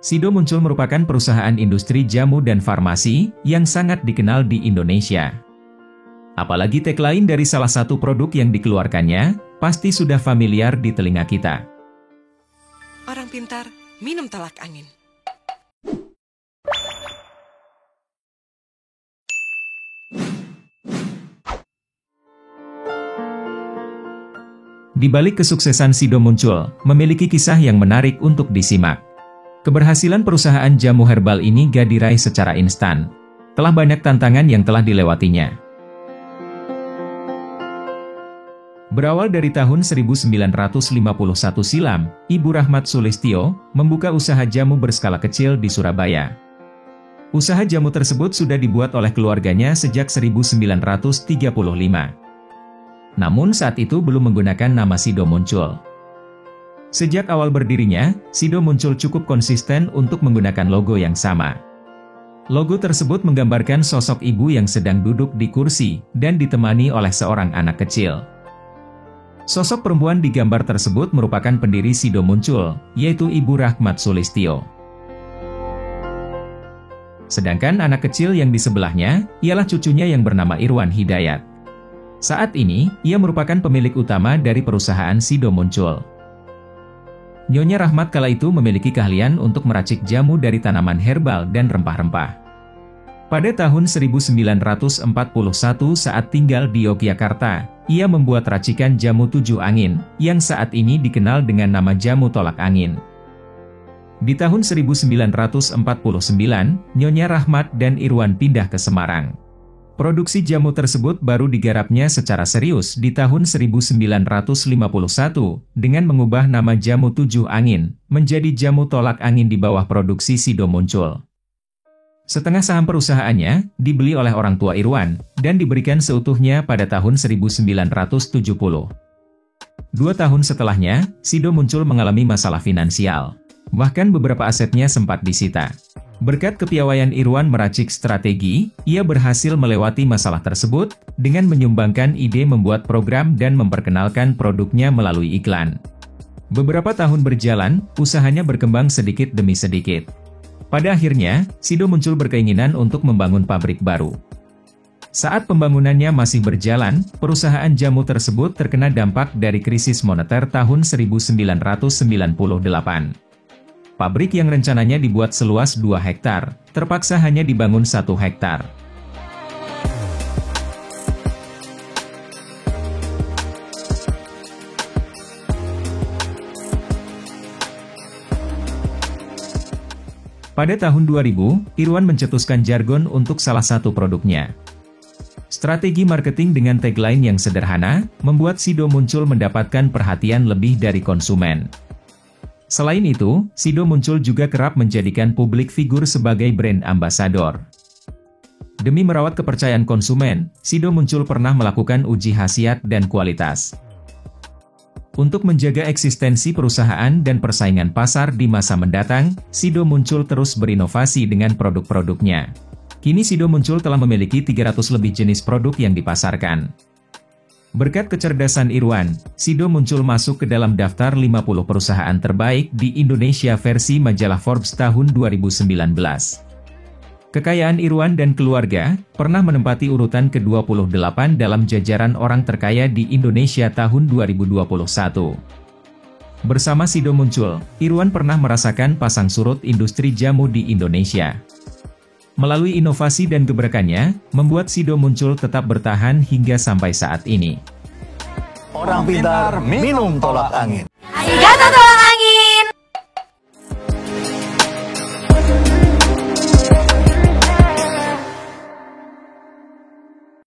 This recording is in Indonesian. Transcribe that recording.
Sido Muncul merupakan perusahaan industri jamu dan farmasi yang sangat dikenal di Indonesia. Apalagi tagline dari salah satu produk yang dikeluarkannya, pasti sudah familiar di telinga kita. Orang pintar, minum tolak angin. Di balik kesuksesan Sido Muncul, memiliki kisah yang menarik untuk disimak. Keberhasilan perusahaan jamu herbal ini gak diraih secara instan. Telah banyak tantangan yang telah dilewatinya. Berawal dari tahun 1951 silam, Ibu Rahmat Sulistyo membuka usaha jamu berskala kecil di Surabaya. Usaha jamu tersebut sudah dibuat oleh keluarganya sejak 1935. Namun saat itu belum menggunakan nama Sido Muncul. Sejak awal berdirinya, Sido Muncul cukup konsisten untuk menggunakan logo yang sama. Logo tersebut menggambarkan sosok ibu yang sedang duduk di kursi dan ditemani oleh seorang anak kecil. Sosok perempuan di gambar tersebut merupakan pendiri Sido Muncul, yaitu Ibu Rahmat Sulistyo. Sedangkan anak kecil yang di sebelahnya, ialah cucunya yang bernama Irwan Hidayat. Saat ini, ia merupakan pemilik utama dari perusahaan Sido Muncul. Nyonya Rahmat kala itu memiliki keahlian untuk meracik jamu dari tanaman herbal dan rempah-rempah. Pada tahun 1941 saat tinggal di Yogyakarta, ia membuat racikan jamu 7 angin, yang saat ini dikenal dengan nama jamu tolak angin. Di tahun 1949, Nyonya Rahmat dan Irwan pindah ke Semarang. Produksi jamu tersebut baru digarapnya secara serius di tahun 1951 dengan mengubah nama jamu 7 angin menjadi jamu tolak angin di bawah produksi Sido Muncul. Setengah saham perusahaannya dibeli oleh orang tua Irwan dan diberikan seutuhnya pada tahun 1970. 2 tahun setelahnya, Sido Muncul mengalami masalah finansial. Bahkan beberapa asetnya sempat disita. Berkat kepiawaian Irwan meracik strategi, ia berhasil melewati masalah tersebut dengan menyumbangkan ide membuat program dan memperkenalkan produknya melalui iklan. Beberapa tahun berjalan, usahanya berkembang sedikit demi sedikit. Pada akhirnya, Sido Muncul berkeinginan untuk membangun pabrik baru. Saat pembangunannya masih berjalan, perusahaan jamu tersebut terkena dampak dari krisis moneter tahun 1998. Pabrik yang rencananya dibuat seluas 2 hektar, terpaksa hanya dibangun 1 hektar. Pada tahun 2000, Irwan mencetuskan jargon untuk salah satu produknya. Strategi marketing dengan tagline yang sederhana, membuat Sido Muncul mendapatkan perhatian lebih dari konsumen. Selain itu, Sido Muncul juga kerap menjadikan publik figur sebagai brand ambassador. Demi merawat kepercayaan konsumen, Sido Muncul pernah melakukan uji khasiat dan kualitas. Untuk menjaga eksistensi perusahaan dan persaingan pasar di masa mendatang, Sido Muncul terus berinovasi dengan produk-produknya. Kini Sido Muncul telah memiliki 300 lebih jenis produk yang dipasarkan. Berkat kecerdasan Irwan, Sido Muncul masuk ke dalam daftar 50 perusahaan terbaik di Indonesia versi majalah Forbes tahun 2019. Kekayaan Irwan dan keluarga pernah menempati urutan ke-28 dalam jajaran orang terkaya di Indonesia tahun 2021. Bersama Sido Muncul, Irwan pernah merasakan pasang surut industri jamu di Indonesia. Melalui inovasi dan gebrakannya, membuat Sido Muncul tetap bertahan hingga sampai saat ini. Orang pintar minum tolak angin. Arigato tolak angin.